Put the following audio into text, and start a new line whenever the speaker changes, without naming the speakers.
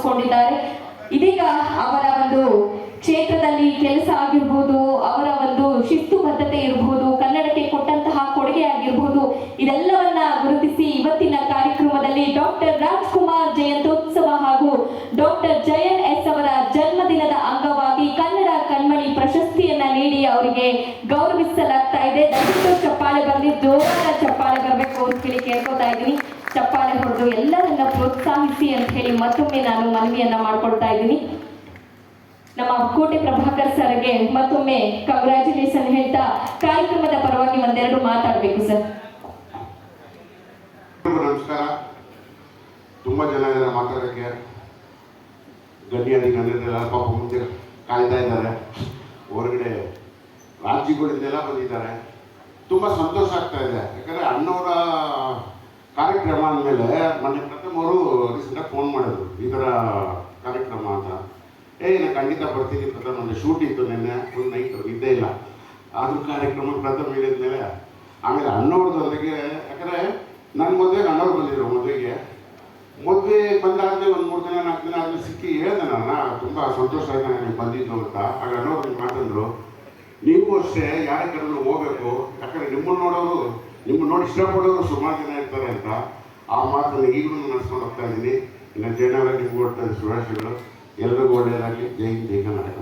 ರೂಪಿಸಿಕೊಂಡಿದ್ದಾರೆ. ಇದೀಗ ಅವರ ಒಂದು ಕ್ಷೇತ್ರದಲ್ಲಿ ಕೆಲಸ ಆಗಿರ್ಬೋದು, ಅವರ ಒಂದು ಶಿಸ್ತುಬದ್ಧತೆ ಇರಬಹುದು, ಕನ್ನಡಕ್ಕೆ ಕೊಟ್ಟಂತಹ ಕೊಡುಗೆ ಆಗಿರಬಹುದು, ಇದೆಲ್ಲವನ್ನ ಗುರುತಿಸಿ ಇವತ್ತಿನ ಕಾರ್ಯಕ್ರಮದಲ್ಲಿ ಡಾಕ್ಟರ್ ರಾಜ್ಕುಮಾರ್ ಜಯಂತ್ಯೋತ್ಸವ ಹಾಗೂ ಡಾಕ್ಟರ್ ಜಯನ್ ಎಸ್ ಅವರ ಜನ್ಮದಿನದ ಅಂಗವಾಗಿ ಕನ್ನಡ ಕಣ್ಮಣಿ ಪ್ರಶಸ್ತಿಯನ್ನ ನೀಡಿ ಅವರಿಗೆ ಗೌರವಿಸಲಾಗ್ತಾ ಇದೆ. ದಯವಿಟ್ಟು ಚಪ್ಪಾಳೆ ಬರಲಿ, ಜೋರಾದ ಚಪ್ಪಾಳೆ ಬರಬೇಕು ಅಂತ ಹೇಳಿ ಕೇಳ್ಕೊತಾ ಇದ್ದೀನಿ. ಚಪ್ಪಾಳೆ ಹೊಡೆದು ಎಲ್ಲರನ್ನ ಪ್ರೋತ್ಸಾಹಿಸಿ ಅಂತ ಹೇಳಿ ಮತ್ತೊಮ್ಮೆ ನಾನು ಮನವಿಯನ್ನ ಮಾಡ್ಕೊಳ್ತಾ ಇದ್ದೀನಿ. ನಮ್ಮ ಕೋಟೆ ಪ್ರಭಾಕರ್ ಸರ್ಗೆ ಮತ್ತೊಮ್ಮೆ ಕಂಗ್ರ್ಯಾಚುಲೇಷನ್ ಹೇಳ್ತಾ ಕಾರ್ಯಕ್ರಮದ ಪರವಾಗಿ ಒಂದೆರಡು ಮಾತಾಡಬೇಕು ಸರ್.
ನಮಸ್ಕಾರ. ತುಂಬಾ ಜನ ಇದ್ದಾರೆ ಮಾತಾಡೋಕ್ಕೆ, ಗಣ್ಯರೆಲ್ಲ ಪಾಪ ಮುಂದೆ ಕಾಯ್ತಾ ಇದ್ದಾರೆ, ಹೊರಗಡೆ ರಾಜ್ಯಗಳಿಂದೆಲ್ಲ ಬಂದಿದ್ದಾರೆ. ತುಂಬ ಸಂತೋಷ ಆಗ್ತಾ ಇದೆ. ಯಾಕಂದರೆ ಅಣ್ಣವರ ಕಾರ್ಯಕ್ರಮ ಅಂದಮೇಲೆ ಮೊನ್ನೆ ಪ್ರಥಮ್ ಅವರು ರೀಸೆಂಟಾಗಿ ಫೋನ್ ಮಾಡಿದ್ರು, ಈ ಥರ ಕಾರ್ಯಕ್ರಮ ಅಂತ. ನಾನು ಖಂಡಿತ ಬರ್ತೀನಿ ಪ್ರಥಮ್, ಒಂದು ಶೂಟ್ ಇತ್ತು ನಿನ್ನೆ, ಒಂದು ನೈಟು ನಿದ್ದೆ ಇಲ್ಲ. ಆದರೂ ಕಾರ್ಯಕ್ರಮ ಪ್ರಥಮ್ ಹೇಳಿದ್ಮೇಲೆ ಆಮೇಲೆ ಅಣ್ಣವ್ರದೊಂದಿಗೆ, ಯಾಕಂದರೆ ನನ್ನ ಮದುವೆಗೆ ಅಣ್ಣವ್ರು ಬಂದಿದ್ರು. ಮದುವೆ ಬಂದಾದ್ಮೇಲೆ ಒಂದು 3 ದಿನ 4 ದಿನ ಆದ್ಮೇಲೆ ಸಿಕ್ಕಿ ಹೇಳಿದೆ ನಾನು, ತುಂಬ ಸಂತೋಷ ಆಯ್ತು ನನಗೆ ಬಂದಿದ್ದು ಅಂತ. ಆಗ ಅಣ್ಣವ್ರು ಮಾತಂದ್ರು, ನೀವು ಅಷ್ಟೇ ಯಾರ ಕಡೆಯೂ ಹೋಗ್ಬೇಕು, ಯಾಕಂದರೆ ನಿಮ್ಮನ್ನು ನೋಡೋರು, ನಿಮ್ಮನ್ನು ನೋಡಿ ಇಷ್ಟಪಡೋರು ಸುಮಾರು ಜನ ಇರ್ತಾರೆ ಅಂತ. ಆ ಮಾತನ್ನು ಈಗಲೂ ನಡೆಸ್ಕೊಂಡು ಹೋಗ್ತಾ ಇದ್ದೀನಿ. ಇನ್ನು ಜಯನಗರ ನಿಮ್ಗೆ ಕೊಡ್ತಾ ಶುಭಾಶಯಗಳು. ಎಲ್ಲರಿಗೂ ಒಳ್ಳೆಯದಾಗಲಿ. ಜೈ ಹಿಂದ್, ಜೈ ಕರ್ನಾಟಕ.